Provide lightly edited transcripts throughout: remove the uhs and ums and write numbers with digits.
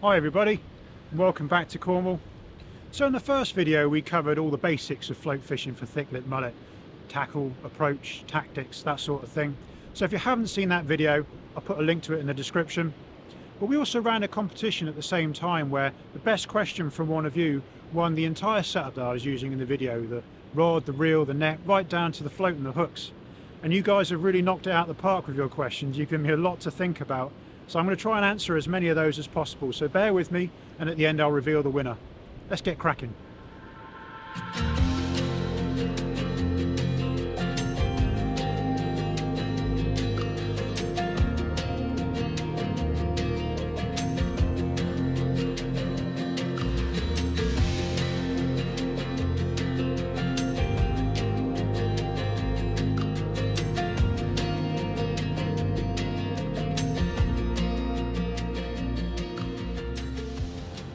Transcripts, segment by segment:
Hi everybody, and welcome back to Cornwall. So in the first video we covered all the basics of float fishing for thick-lip mullet, tackle, approach, tactics, that sort of thing. So if you haven't seen that video, I'll put a link to it in the description. But we also ran a competition at the same time where the best question from one of you won the entire setup that I was using in the video, the rod, the reel, the net, right down to the float and the hooks. And you guys have really knocked it out of the park with your questions. You've given me a lot to think about. So I'm going to try and answer as many of those as possible. So bear with me, and at the end I'll reveal the winner. Let's get cracking.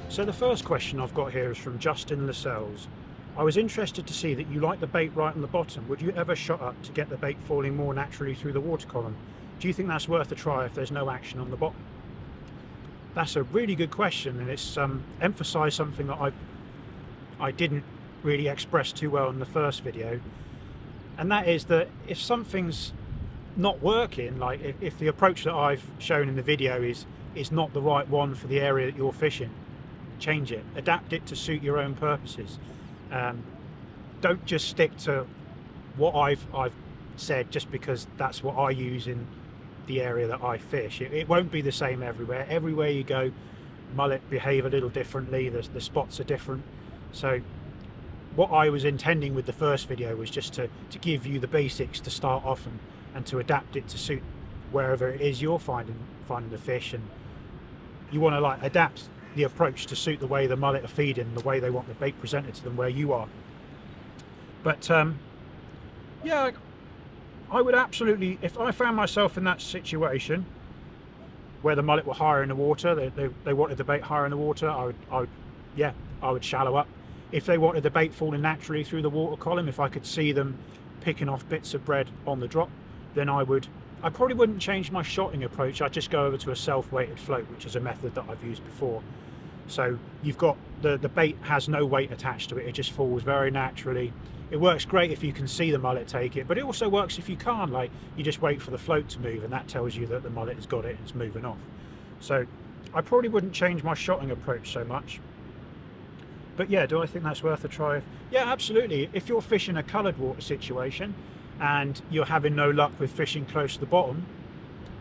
So the first question I've got here is from Justin Lascelles. I was interested to see that you like the bait right on the bottom. Would you ever shot up to get the bait falling more naturally through the water column? Do you think that's worth a try if there's no action on the bottom? That's a really good question, and it's emphasised something that I didn't really express too well in the first video, and that is that if something's not working, like if the approach that I've shown in the video is not the right one for the area that you're fishing, change it, adapt it to suit your own purposes. Don't just stick to what I've said just because that's what I use in the area that I fish. It won't be the same everywhere. Everywhere you go, mullet behave a little differently, the spots are different. So what I was intending with the first video was just to give you the basics to start off and to adapt it to suit wherever it is you're finding the fish, and you want to like adapt the approach to suit the way the mullet are feeding, the way they want the bait presented to them where you are. But yeah, I would absolutely, if I found myself in that situation where the mullet were higher in the water, they wanted the bait higher in the water, I would shallow up. If they wanted the bait falling naturally through the water column, if I could see them picking off bits of bread on the drop, then I probably wouldn't change my shotting approach. I'd just go over to a self-weighted float, which is a method that I've used before. So you've got the bait has no weight attached to it, it just falls very naturally. It works great if you can see the mullet take it, but it also works if you can't. Like, you just wait for the float to move and that tells you that the mullet has got it and it's moving off. So I probably wouldn't change my shotting approach so much. But yeah, do I think that's worth a try? Yeah, absolutely. If you're fishing a coloured water situation and you're having no luck with fishing close to the bottom,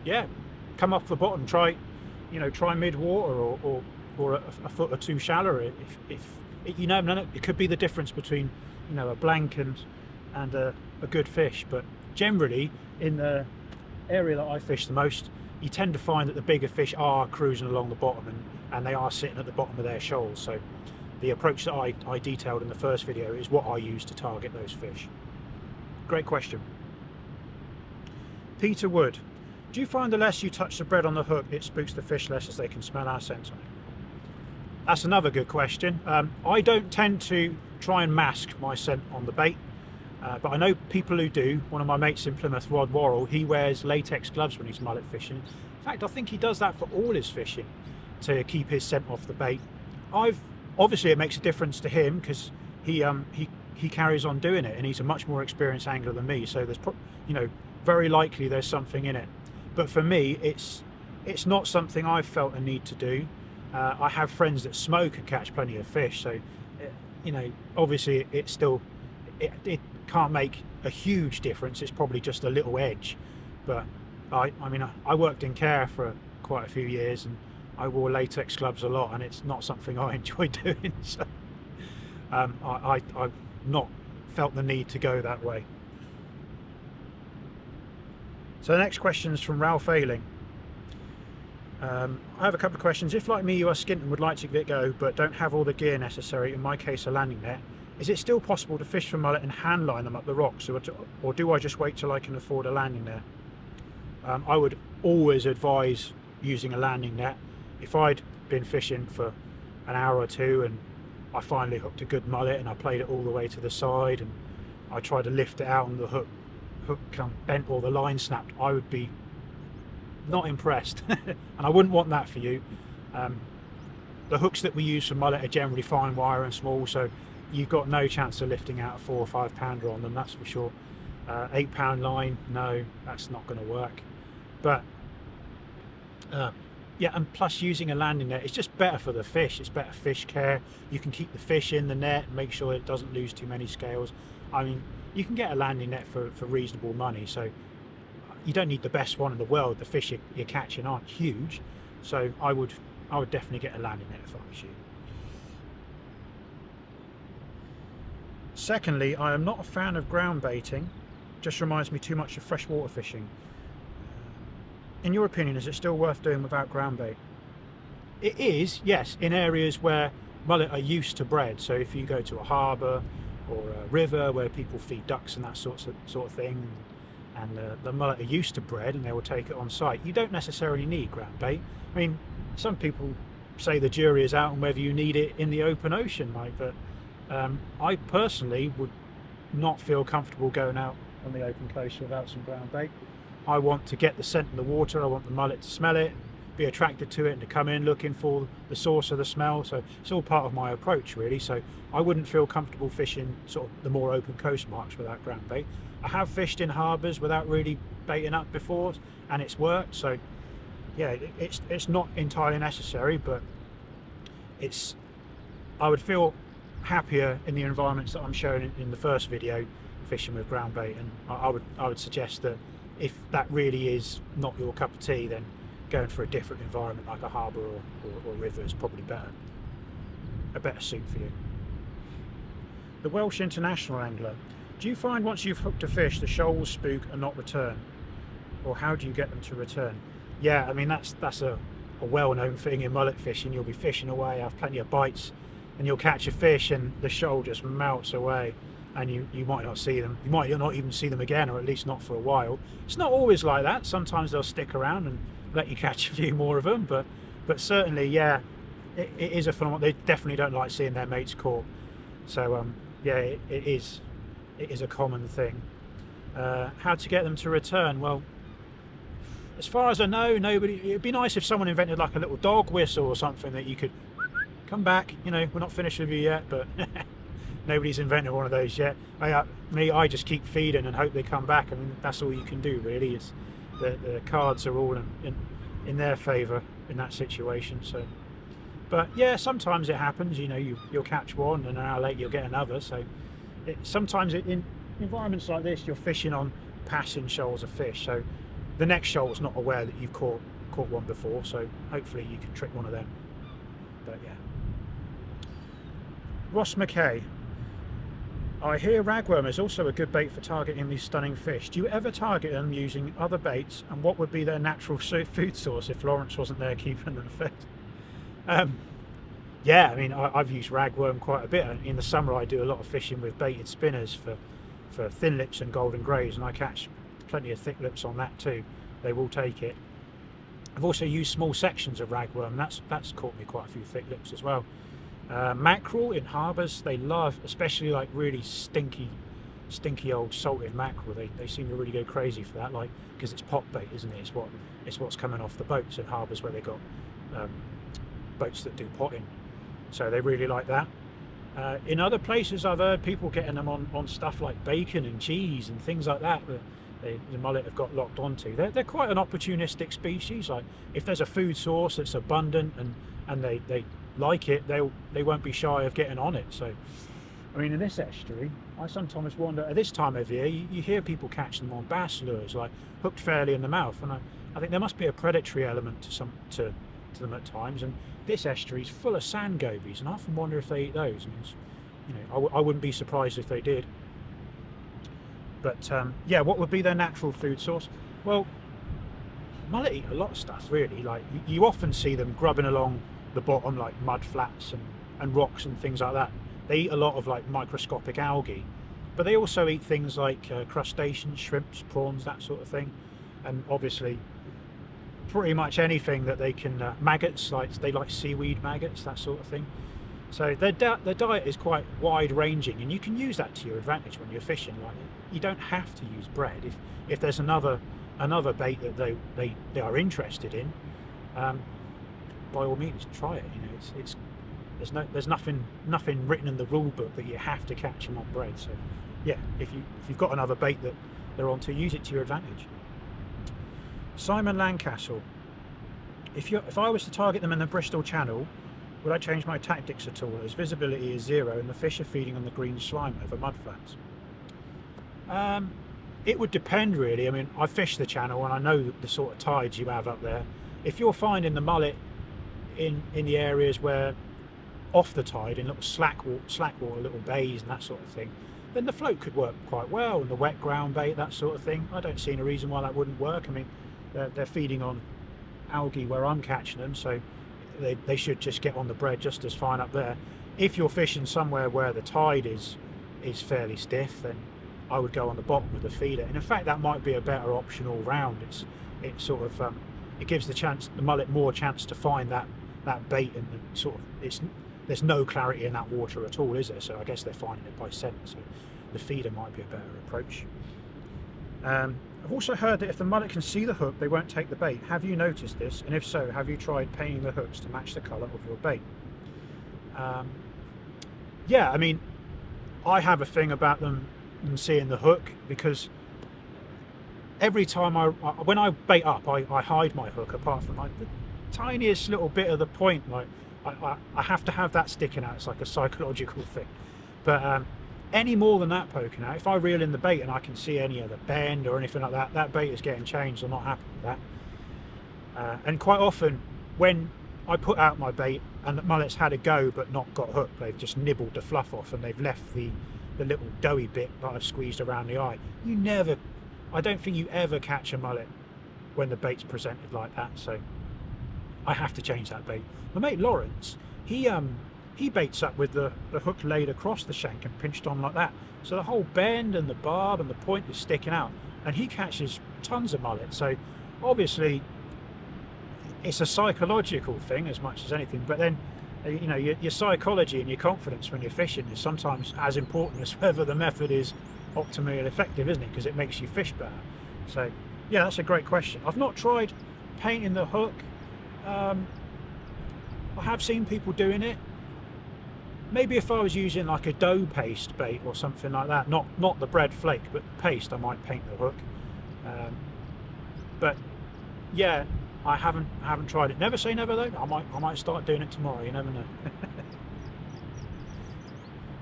yeah, come off the bottom, try mid-water or a foot or two shallower. If you know, it could be the difference between, you know, a blank and a good fish. But generally in the area that I fish the most, you tend to find that the bigger fish are cruising along the bottom and they are sitting at the bottom of their shoals. So the approach that I detailed in the first video is what I use to target those fish. Great question. Peter Wood, do you find the less you touch the bread on the hook, it spooks the fish less as they can smell our scent on it? That's another good question. I don't tend to try and mask my scent on the bait, but I know people who do. One of my mates in Plymouth, Rod Worrell, he wears latex gloves when he's mullet fishing. In fact, I think he does that for all his fishing to keep his scent off the bait. Obviously it makes a difference to him because he carries on doing it and he's a much more experienced angler than me, so there's very likely there's something in it. But for me, it's not something I've felt a need to do. I have friends that smoke and catch plenty of fish, so obviously it can't make a huge difference. It's probably just a little edge. But I mean I worked in care for quite a few years and I wore latex gloves a lot, and it's not something I enjoy doing. So I've not felt the need to go that way. So the next question is from Ralph Ailing. I have a couple of questions. If, like me, you are skint and would like to give it a go but don't have all the gear necessary, in my case a landing net, is it still possible to fish for mullet and hand line them up the rocks, or do I just wait till I can afford a landing net? I would always advise using a landing net. If I'd been fishing for an hour or two and I finally hooked a good mullet and I played it all the way to the side and I tried to lift it out and the hook bent or the line snapped, I would be not impressed. And I wouldn't want that for you. The hooks that we use for mullet are generally fine wire and small, so you've got no chance of lifting out a 4 or 5 pounder on them, that's for sure. 8-pound line, no, that's not going to work. But yeah, and plus using a landing net, it's just better for the fish. It's better fish care. You can keep the fish in the net and make sure it doesn't lose too many scales. I mean, you can get a landing net for reasonable money, so you don't need the best one in the world. The fish you're catching aren't huge, so I would definitely get a landing net if I was you. Secondly, I am not a fan of ground baiting. Just reminds me too much of freshwater fishing. In your opinion, is it still worth doing without ground bait? It is, yes, in areas where mullet are used to bread. So if you go to a harbour or a river where people feed ducks and that sort of thing, and the mullet are used to bread and they will take it on site, you don't necessarily need ground bait. I mean, some people say the jury is out on whether you need it in the open ocean, but I personally would not feel comfortable going out on the open coast without some ground bait. I want to get the scent in the water, I want the mullet to smell it, be attracted to it, and to come in looking for the source of the smell. So it's all part of my approach, really. So I wouldn't feel comfortable fishing sort of the more open coast marks without ground bait. I have fished in harbours without really baiting up before, and it's worked. So yeah, it's not entirely necessary, but I would feel happier in the environments that I'm showing in the first video, fishing with ground bait. And I would suggest that if that really is not your cup of tea, then going for a different environment like a harbour or river is probably a better suit for you. The Welsh international angler. Do you find once you've hooked a fish, the shoal will spook and not return? Or how do you get them to return? Yeah, I mean, that's a well-known thing in mullet fishing. You'll be fishing away, have plenty of bites, and you'll catch a fish and the shoal just melts away, and you might not see them. You might not even see them again, or at least not for a while. It's not always like that. Sometimes they'll stick around and let you catch a few more of them, but certainly, yeah, it is a phenomenon. They definitely don't like seeing their mates caught. So yeah, it is a common thing. How to get them to return? Well, as far as I know, nobody. It'd be nice if someone invented like a little dog whistle or something that you could come back. You know, we're not finished with you yet, but nobody's invented one of those yet. I just keep feeding and hope they come back. I mean, that's all you can do, really. Is the cards are all in their favour in that situation. So, but yeah, sometimes it happens. You know, you'll catch one, and an hour later you'll get another. So, sometimes in environments like this, you're fishing on passing shoals of fish. So, the next shoal is not aware that you've caught one before. So, hopefully, you can trick one of them. But yeah. Ross McKay. I hear ragworm is also a good bait for targeting these stunning fish. Do you ever target them using other baits, and what would be their natural food source if Lawrence wasn't there keeping them fed? Yeah, I mean, I've used ragworm quite a bit. In the summer I do a lot of fishing with baited spinners for thin lips and golden greys, and I catch plenty of thick lips on that too. They will take it. I've also used small sections of ragworm, and that's caught me quite a few thick lips as well. Mackerel in harbours, they love, especially like really stinky old salted mackerel. They seem to really go crazy for that, like, because it's pot bait, isn't it? It's what's coming off the boats in harbours where they've got boats that do potting, so they really like that. In other places I've heard people getting them on stuff like bacon and cheese and things like that the mullet have got locked onto. They're quite an opportunistic species. Like, if there's a food source that's abundant and they like it, they won't be shy of getting on it. So, I mean, in this estuary, I sometimes wonder, at this time of year, you hear people catching them on bass lures, like hooked fairly in the mouth, and I think there must be a predatory element to them at times. And this estuary is full of sand gobies, and I often wonder if they eat those. And you know, I wouldn't be surprised if they did. But yeah, what would be their natural food source? Well, mullet eat a lot of stuff, really. Like, you often see them grubbing along the bottom, like mud flats and rocks and things like that. They eat a lot of like microscopic algae, but they also eat things like crustaceans, shrimps, prawns, that sort of thing, and obviously pretty much anything that they can, maggots, like they like seaweed maggots, that sort of thing. So their diet is quite wide ranging, and you can use that to your advantage when you're fishing. Like, you don't have to use bread if there's another bait that they are interested in. by all means try it. You know, there's nothing written in the rule book that you have to catch them on braid. So yeah, if you've got another bait that they're on to, use it to your advantage. Simon Lancastle, if I was to target them in the Bristol Channel, would I change my tactics at all, as visibility is 0 and the fish are feeding on the green slime over mudflats? It would depend really. I mean, I fish the channel and I know the sort of tides you have up there. If you're finding the mullet in the areas where off the tide, in little slack water, little bays and that sort of thing, then the float could work quite well, and the wet ground bait, that sort of thing. I don't see any reason why that wouldn't work. I mean, they're feeding on algae where I'm catching them, so they should just get on the bread just as fine up there. If you're fishing somewhere where the tide is fairly stiff, then I would go on the bottom of the feeder. And in fact, that might be a better option all round. It sort of it gives the mullet more chance to find that bait, and sort of there's no clarity in that water at all, is there? So I guess they're finding it by scent. So the feeder might be a better approach. I've also heard that if the mullet can see the hook, they won't take the bait. Have you noticed this? And if so, have you tried painting the hooks to match the colour of your bait? Yeah, I mean, I have a thing about them seeing the hook, because every time when I bait up, I hide my hook, apart from like the tiniest little bit of the point. Like I have to have that sticking out. It's like a psychological thing. But any more than that poking out, if I reel in the bait and I can see any of the bend or anything like that, that bait is getting changed. I'm not happy with that. And quite often when I put out my bait and the mullet's had a go but not got hooked, they've just nibbled the fluff off and they've left the little doughy bit that I've squeezed around the eye. I don't think you ever catch a mullet when the bait's presented like that, so I have to change that bait. My mate Lawrence, he baits up with the hook laid across the shank and pinched on like that, so the whole bend and the barb and the point is sticking out, and he catches tons of mullet. So obviously it's a psychological thing as much as anything, but then you know, your psychology and your confidence when you're fishing is sometimes as important as whether the method is optimally effective, isn't it? Because it makes you fish better. So yeah, that's a great question. I've not tried painting the hook. I have seen people doing it. Maybe if I was using like a dough paste bait or something like that, not the bread flake but the paste, I might paint the hook. But yeah, I haven't tried it. Never say never though. I might start doing it tomorrow. You never know.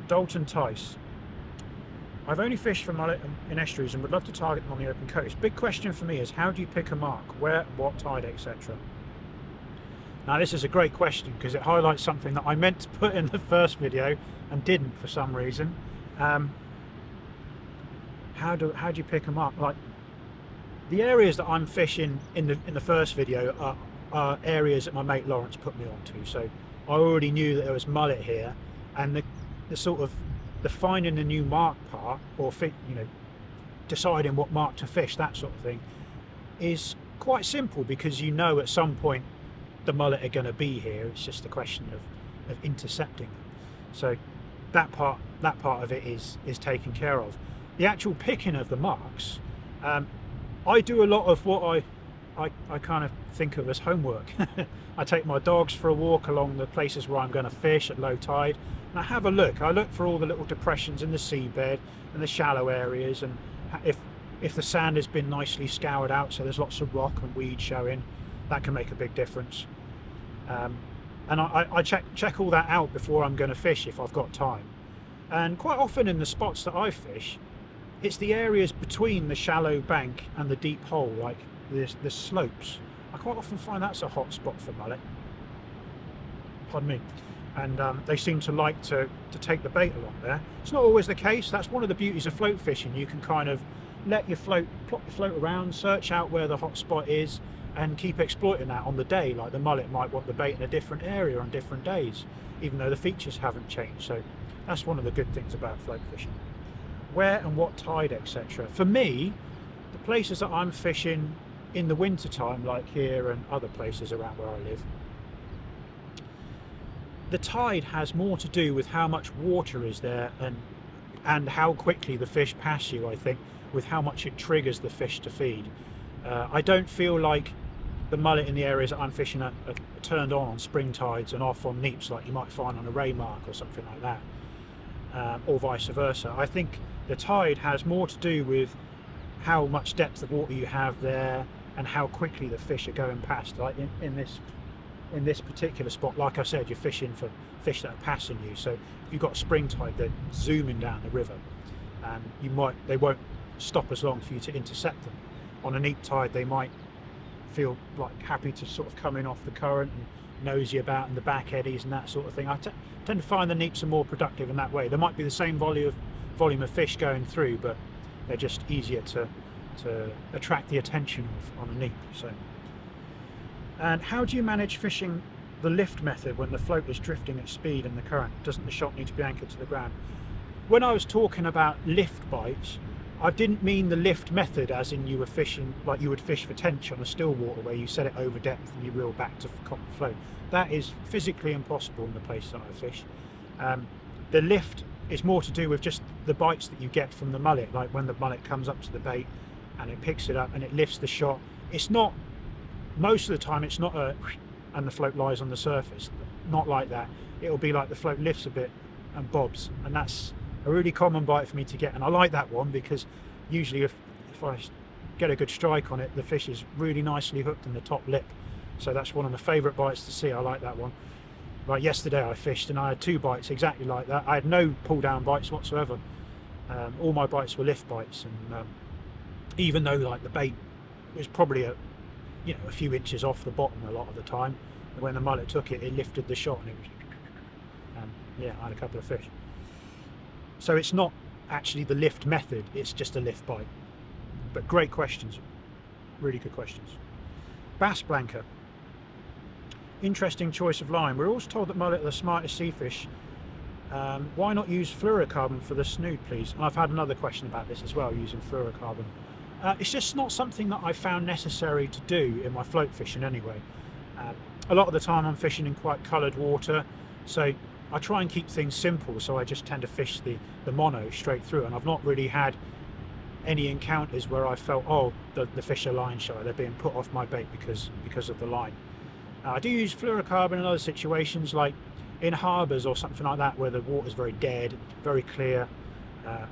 Dalton Tice. I've only fished for mullet in estuaries and would love to target them on the open coast. Big question for me is, how do you pick a mark? Where, what tide, etc. Now this is a great question because it highlights something that I meant to put in the first video and didn't for some reason. How do you pick a mark? Like, the areas that I'm fishing in the first video are areas that my mate Lawrence put me onto. So I already knew that there was mullet here, and the sort of the finding a new mark part, or deciding what mark to fish, that sort of thing, is quite simple because you know at some point the mullet are going to be here. It's just a question of intercepting them. So that part of it is taken care of. The actual picking of the marks, I do a lot of what I kind of think of as homework. I take my dogs for a walk along the places where I'm going to fish at low tide, and I have a look. I look for all the little depressions in the seabed and the shallow areas, and if the sand has been nicely scoured out so there's lots of rock and weed showing, that can make a big difference. And I check all that out before I'm going to fish if I've got time. And quite often in the spots that I fish, it's the areas between the shallow bank and the deep hole, like the slopes. I quite often find that's a hot spot for mullet. Pardon me. And they seem to like to take the bait along there. It's not always the case. That's one of the beauties of float fishing. You can kind of let your plot your float around, search out where the hot spot is, and keep exploiting that on the day. Like the mullet might want the bait in a different area on different days, even though the features haven't changed. So that's one of the good things about float fishing. Where and what tide, etc. For me, the places that I'm fishing in the winter time, like here and other places around where I live, the tide has more to do with how much water is there and how quickly the fish pass you, I think, with how much it triggers the fish to feed. I don't feel like the mullet in the areas that I'm fishing are turned on spring tides and off on neaps like you might find on a ray mark or something like that, or vice versa. I think the tide has more to do with how much depth of water you have there and how quickly the fish are going past. Like in this particular spot, like I said, you're fishing for fish that are passing you, so if you've got a spring tide, they're zooming down the river, and they won't stop as long for you to intercept them. On a neap tide, they might feel like happy to sort of come in off the current and nosy about in the back eddies and that sort of thing. I tend to find the neaps are more productive in that way. There might be the same volume of fish going through, but they're just easier to attract the attention of on a neap. So, and how do you manage fishing the lift method when the float is drifting at speed in the current? Doesn't the shot need to be anchored to the ground? When I was talking about lift bites, I didn't mean the lift method as in you were fishing like you would fish for tench on a still water where you set it over depth and you reel back to copper float. That is physically impossible in the place that I fish. The lift is more to do with just the bites that you get from the mullet, like when the mullet comes up to the bait and it picks it up and it lifts the shot. It's not, most of the time it's not and the float lies on the surface. Not like that. It'll be like the float lifts a bit and bobs, and that's a really common bite for me to get, and I like that one because usually if I get a good strike on it, the fish is really nicely hooked in the top lip, so that's one of my favourite bites to see. I like that one. Like yesterday I fished and I had 2 bites exactly like that. I had no pull down bites whatsoever. All my bites were lift bites, and even though like the bait was probably a few inches off the bottom a lot of the time, when the mullet took it, it lifted the shot and it was, yeah, I had a couple of fish. So it's not actually the lift method, it's just a lift bite. But great questions, really good questions. Bass Blanca. Interesting choice of line. We're always told that mullet are the smartest sea fish. Why not use fluorocarbon for the snood, please? And I've had another question about this as well, using fluorocarbon. It's just not something that I found necessary to do in my float fishing anyway. A lot of the time I'm fishing in quite coloured water, so I try and keep things simple, so I just tend to fish the mono straight through, and I've not really had any encounters where I felt, oh, the fish are line shy, they're being put off my bait because of the line. I do use fluorocarbon in other situations, like in harbours or something like that, where the water's very dead, very clear,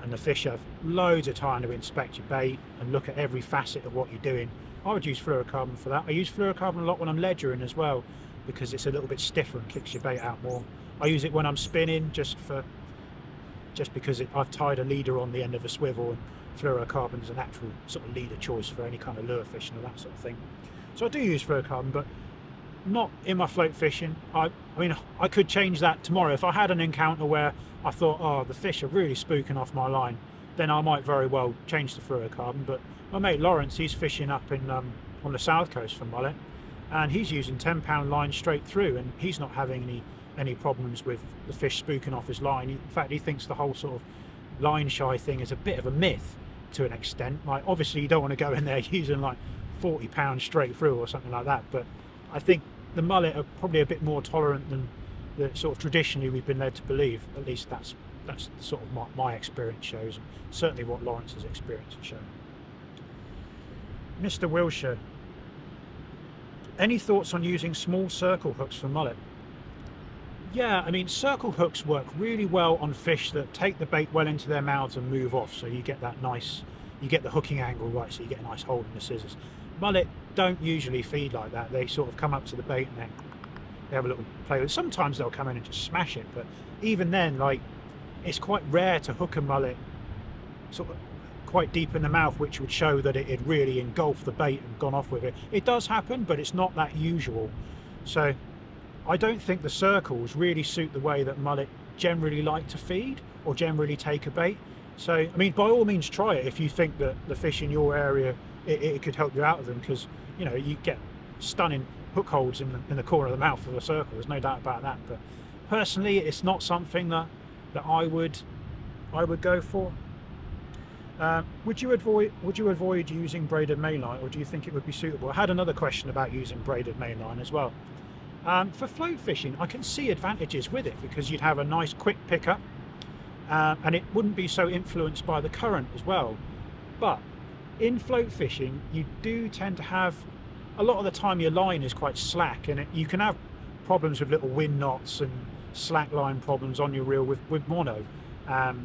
and the fish have loads of time to inspect your bait and look at every facet of what you're doing. I would use fluorocarbon for that. I use fluorocarbon a lot when I'm ledgering as well, because it's a little bit stiffer and kicks your bait out more. I use it when I'm spinning, just because I've tied a leader on the end of a swivel, and fluorocarbon is a natural sort of leader choice for any kind of lure fishing or that sort of thing. So I do use fluorocarbon, but not in my float fishing. I mean, I could change that tomorrow. If I had an encounter where I thought, oh, the fish are really spooking off my line, then I might very well change to fluorocarbon. But my mate Lawrence, he's fishing up in on the south coast for mullet, and he's using 10-pound line straight through, and he's not having any problems with the fish spooking off his line. In fact, he thinks the whole sort of line shy thing is a bit of a myth to an extent. Like, obviously you don't want to go in there using like 40 pounds straight through or something like that, but I think the mullet are probably a bit more tolerant than the sort of traditionally we've been led to believe. At least that's sort of my experience shows, and certainly what Lawrence's experience has shown. Mr. Wilshire, any thoughts on using small circle hooks for mullet? Yeah, I mean, circle hooks work really well on fish that take the bait well into their mouths and move off, so you get that nice, you get the hooking angle right, so you get a nice hold in the scissors. Mullet don't usually feed like that. They sort of come up to the bait and then they have a little play with it. Sometimes they'll come in and just smash it, but even then, like, it's quite rare to hook a mullet sort of quite deep in the mouth, which would show that it had really engulfed the bait and gone off with it. It does happen, but it's not that usual. So I don't think the circles really suit the way that mullet generally like to feed or generally take a bait. So, I mean, by all means try it if you think that the fish in your area, it could help you out of them, because, you know, you get stunning hook holds in the corner of the mouth of a circle, there's no doubt about that. But personally, it's not something that I would go for. Would you avoid using braided mainline, or do you think it would be suitable? I had another question about using braided mainline as well. For float fishing, I can see advantages with it, because you'd have a nice quick pickup, and it wouldn't be so influenced by the current as well. But in float fishing, you do tend to have a lot of the time your line is quite slack, and you can have problems with little wind knots and slack line problems on your reel with mono, and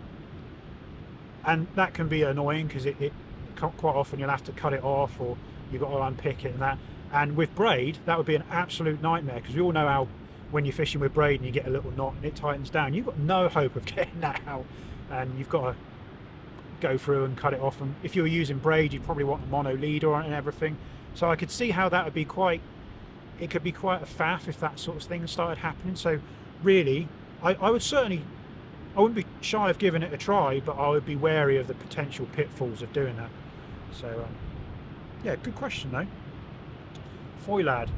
that can be annoying because it quite often you'll have to cut it off, or you've got to unpick it and that. And with braid, that would be an absolute nightmare, because we all know how when you're fishing with braid and you get a little knot and it tightens down, you've got no hope of getting that out, and you've got to go through and cut it off. And if you were using braid, you'd probably want a mono leader on it and everything. So I could see how that would be quite, it could be quite a faff if that sort of thing started happening. So really, I would certainly, I wouldn't be shy of giving it a try, but I would be wary of the potential pitfalls of doing that. So yeah, good question though. Foy lad,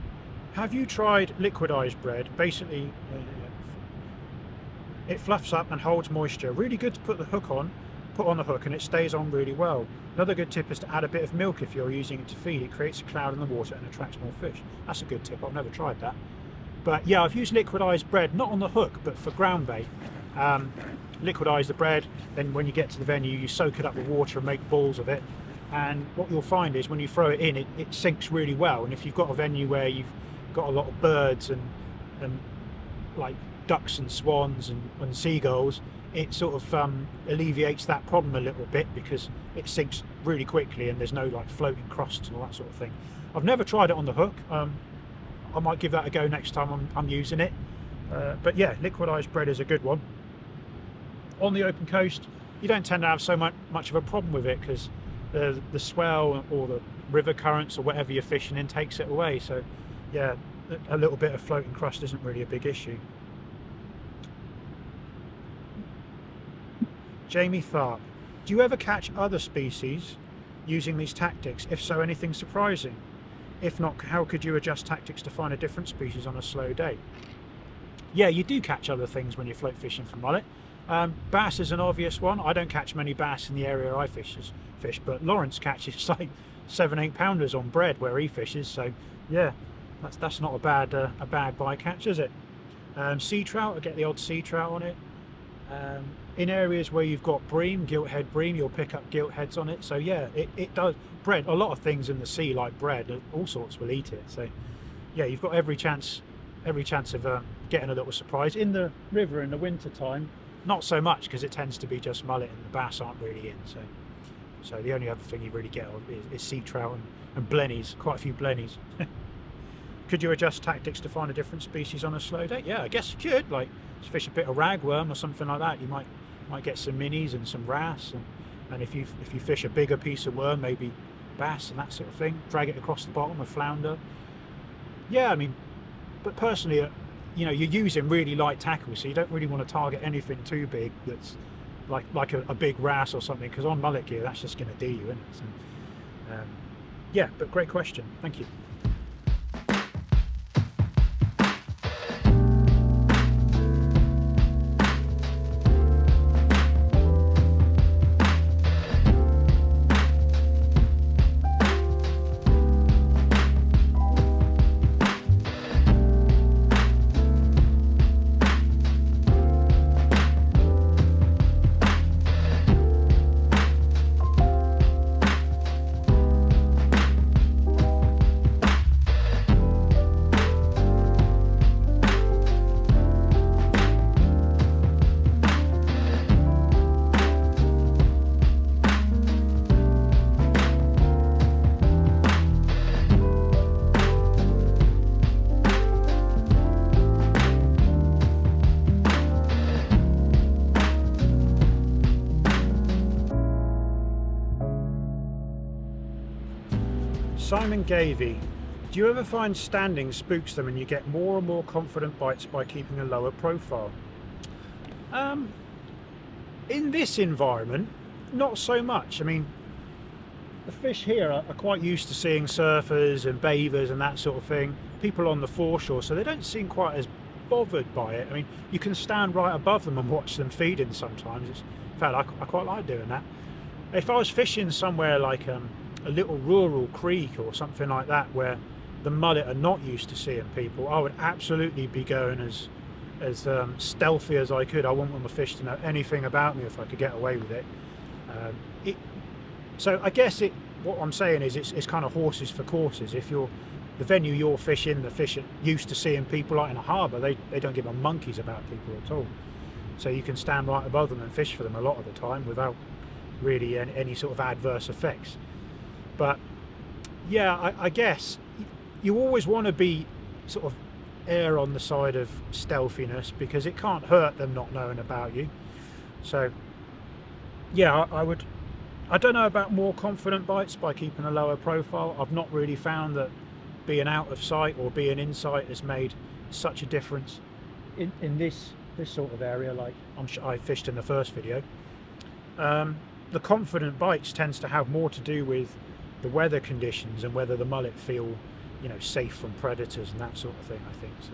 have you tried liquidised bread? Basically, it fluffs up and holds moisture. Really good to put on the hook, and it stays on really well. Another good tip is to add a bit of milk if you're using it to feed. It creates a cloud in the water and attracts more fish. That's a good tip. I've never tried that. But yeah, I've used liquidised bread, not on the hook, but for ground bait. Liquidise the bread, then when you get to the venue, you soak it up with water and make balls of it. And what you'll find is when you throw it in, it sinks really well. And if you've got a venue where you've got a lot of birds and like ducks and swans and seagulls, it sort of alleviates that problem a little bit, because it sinks really quickly and there's no like floating crusts and all that sort of thing. I've never tried it on the hook. I might give that a go next time I'm using it. But yeah, liquidised bread is a good one. On the open coast, you don't tend to have so much of a problem with it, because the swell or the river currents or whatever you're fishing in takes it away. So yeah, a little bit of floating crust isn't really a big issue. Jamie Tharp, do you ever catch other species using these tactics? If so, anything surprising? If not, how could you adjust tactics to find a different species on a slow day? Yeah, you do catch other things when you're float fishing for mullet. Bass is an obvious one. I don't catch many bass in the area I fish, but Lawrence catches like 7-8 pounders on bread where he fishes. So yeah, that's not a bad bycatch, is it? Sea trout, I get the odd sea trout on it. In areas where you've got bream, gilthead bream, you'll pick up gilt heads on it. So yeah, it does. Bread, a lot of things in the sea like bread, all sorts will eat it. So yeah, you've got every chance of getting a little surprise. In the river in the winter time, not so much, because it tends to be just mullet and the bass aren't really in. So the only other thing you really get is sea trout and blennies, quite a few blennies. Could you adjust tactics to find a different species on a slow day? Yeah, I guess you could. Like fish a bit of ragworm or something like that. You might get some minis and some wrasse, and if you fish a bigger piece of worm, maybe bass and that sort of thing. Drag it across the bottom, a flounder. Yeah, I mean, but personally, you know, you're using really light tackle, so you don't really want to target anything too big that's like a big wrasse or something, because on mullet gear that's just going to do you, isn't it? So, yeah, but great question, thank you. Simon Gavey, do you ever find standing spooks them and you get more and more confident bites by keeping a lower profile? In this environment, not so much. I mean, the fish here are quite used to seeing surfers and bathers and that sort of thing, people on the foreshore, so they don't seem quite as bothered by it. I mean, you can stand right above them and watch them feeding sometimes. In fact, I quite like doing that. If I was fishing somewhere like a little rural creek or something like that where the mullet are not used to seeing people, I would absolutely be going as stealthy as I could. I wouldn't want the fish to know anything about me if I could get away with it. So I guess what I'm saying is it's kind of horses for courses. If you're the venue you're fishing, the fish are used to seeing people like in a harbour. They don't give a monkeys about people at all. So you can stand right above them and fish for them a lot of the time without really any sort of adverse effects. But yeah, I guess you always want to be sort of err on the side of stealthiness, because it can't hurt them not knowing about you. So yeah, I don't know about more confident bites by keeping a lower profile. I've not really found that being out of sight or being in sight has made such a difference in this sort of area, like I fished in the first video. The confident bites tends to have more to do with the weather conditions and whether the mullet feel, you know, safe from predators and that sort of thing, I think. So,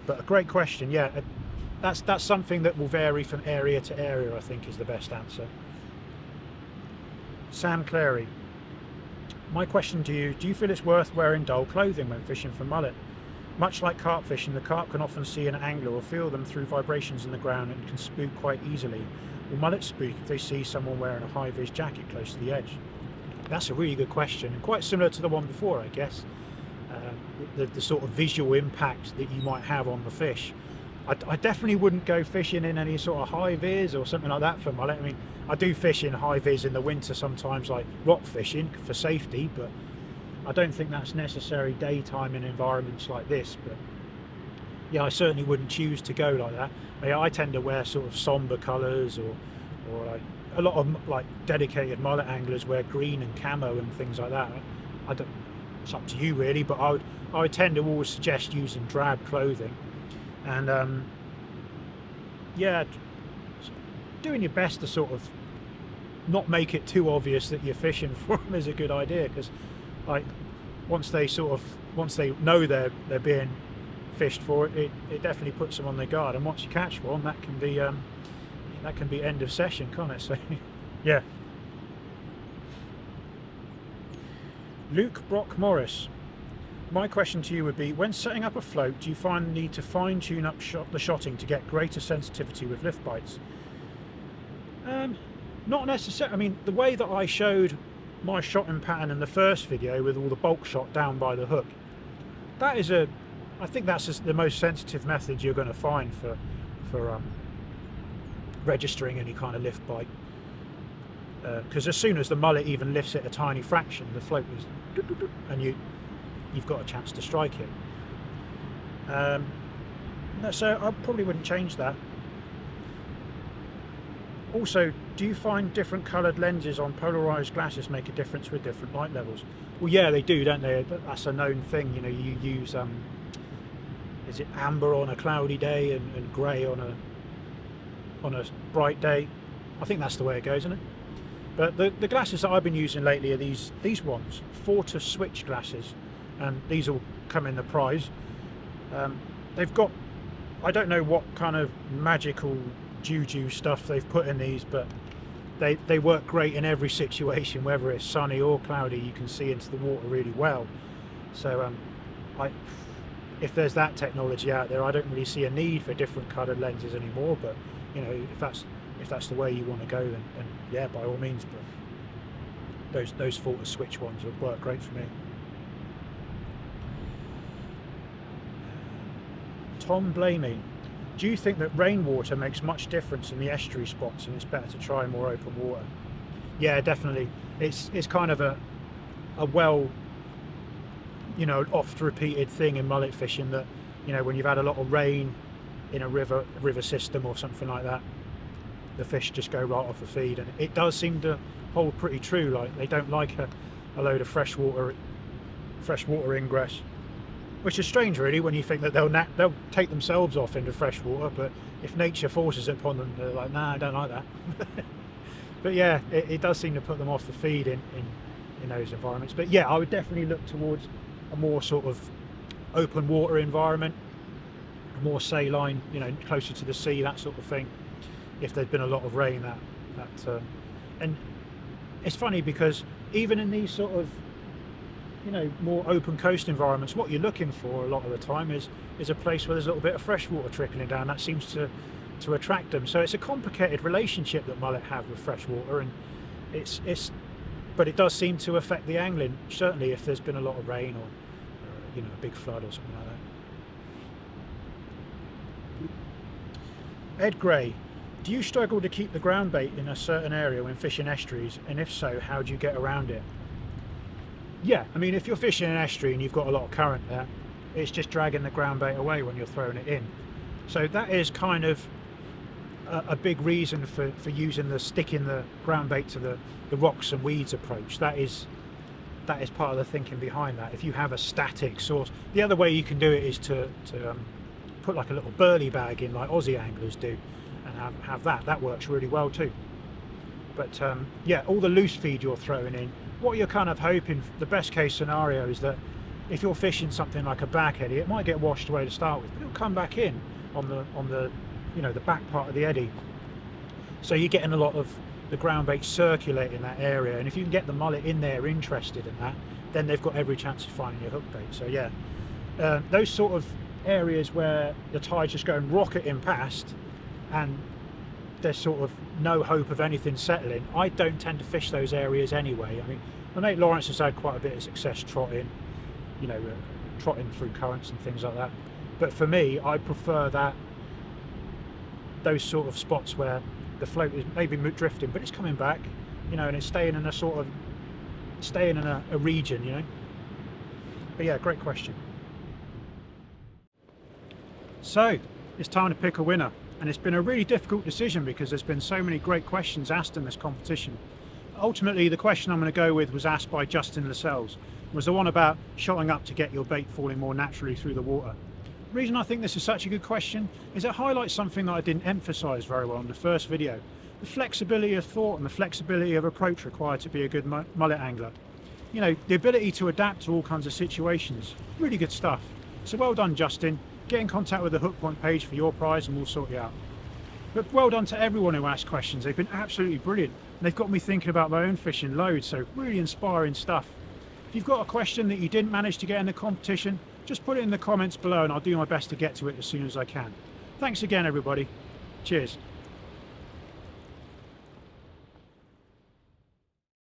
but a great question. Yeah, that's something that will vary from area to area, I think, is the best answer. Sam Clary, my question to you: do you feel it's worth wearing dull clothing when fishing for mullet? Much like carp fishing, the carp can often see an angler or feel them through vibrations in the ground and can spook quite easily. Will mullet spook if they see someone wearing a high-vis jacket close to the edge? That's a really good question, and quite similar to the one before, I guess. The sort of visual impact that you might have on the fish. I definitely wouldn't go fishing in any sort of high-vis or something like that for mullet. I mean, I do fish in high-vis in the winter sometimes, like rock fishing for safety, but I don't think that's necessary daytime in environments like this. But yeah, I certainly wouldn't choose to go like that. I tend to wear sort of somber colours, or like a lot of like dedicated mullet anglers wear green and camo and things like that. I don't. It's up to you really, but I would tend to always suggest using drab clothing, and yeah, doing your best to sort of not make it too obvious that you're fishing for them is a good idea, because like once they know they're being fished for, it definitely puts them on their guard, and once you catch one, that can be end of session, can't it? So yeah. Luke Brock Morris, my question to you would be: when setting up a float, do you find the need to fine-tune up the shotting to get greater sensitivity with lift bites? Not necessarily. I mean, the way that I showed my shotting pattern in the first video with all the bulk shot down by the hook, I think that's just the most sensitive method you're going to find for registering any kind of lift bite. Because as soon as the mullet even lifts it a tiny fraction, the float is, and you've got a chance to strike it. So I probably wouldn't change that. Also, do you find different coloured lenses on polarised glasses make a difference with different light levels? Well, yeah, they do, don't they? That's a known thing. You know, you use is it amber on a cloudy day and grey on a bright day? I think that's the way it goes, isn't it? But the glasses that I've been using lately are these ones, Fortus switch glasses, and these all come in the prize. They've got, I don't know what kind of magical juju stuff they've put in these, but they work great in every situation, whether it's sunny or cloudy. You can see into the water really well. So if there's that technology out there, I don't really see a need for different coloured lenses anymore. But you know, if that's the way you want to go, then yeah, by all means. But those Fortus switch ones would work great for me. Tom Blamey, do you think that rainwater makes much difference in the estuary spots, and it's better to try more open water? Yeah, definitely. It's kind of a well, you know, oft repeated thing in mullet fishing that, you know, when you've had a lot of rain in a river system or something like that, the fish just go right off the feed, and it does seem to hold pretty true. Like, they don't like a load of freshwater ingress, which is strange really when you think that they'll take themselves off into freshwater, but if nature forces it upon them, they're like, nah, I don't like that. But yeah, it does seem to put them off the feed in those environments. But yeah, I would definitely look towards a more sort of open water environment, more saline, you know, closer to the sea, that sort of thing. If there'd been a lot of rain, and it's funny because even in these sort of, you know, more open coast environments, what you're looking for a lot of the time is a place where there's a little bit of fresh water trickling down. That seems to attract them. So it's a complicated relationship that mullet have with fresh water, and but it does seem to affect the angling, certainly if there's been a lot of rain, or you know, a big flood or something like that. Ed Gray, do you struggle to keep the ground bait in a certain area when fishing estuaries, and if so, how do you get around it? Yeah, I mean, if you're fishing an estuary and you've got a lot of current there, it's just dragging the ground bait away when you're throwing it in. So that is kind of a big reason for using sticking the ground bait to the rocks and weeds approach. That is part of the thinking behind that. If you have a static source, the other way you can do it is to put like a little burley bag in, like Aussie anglers do, and have that works really well too. But yeah, all the loose feed you're throwing in, what you're kind of hoping, the best case scenario is that if you're fishing something like a back eddy, it might get washed away to start with, but it'll come back in on the you know, the back part of the eddy. So you're getting a lot of the ground bait circulating that area, and if you can get the mullet in there interested in that, then they've got every chance of finding your hook bait. So yeah, those sort of areas where the tide's just going rocketing past and there's sort of no hope of anything settling, I don't tend to fish those areas anyway. I mean, my mate Lawrence has had quite a bit of success trotting, you know, trotting through currents and things like that. But for me, I prefer those sort of spots where the float is maybe drifting, but it's coming back, you know, and it's staying in a region, you know. But yeah, great question. So it's time to pick a winner, and it's been a really difficult decision because there's been so many great questions asked in this competition. Ultimately, the question I'm going to go with was asked by Justin Lascelles, was the one about shotting up to get your bait falling more naturally through the water. The reason I think this is such a good question is it highlights something that I didn't emphasise very well in the first video: the flexibility of thought and the flexibility of approach required to be a good mullet angler. You know, the ability to adapt to all kinds of situations. Really good stuff. So well done, Justin. Get in contact with the Hook Point page for your prize and we'll sort you out. But well done to everyone who asked questions. They've been absolutely brilliant. And they've got me thinking about my own fishing loads, so really inspiring stuff. If you've got a question that you didn't manage to get in the competition, just put it in the comments below and I'll do my best to get to it as soon as I can. Thanks again, everybody. Cheers.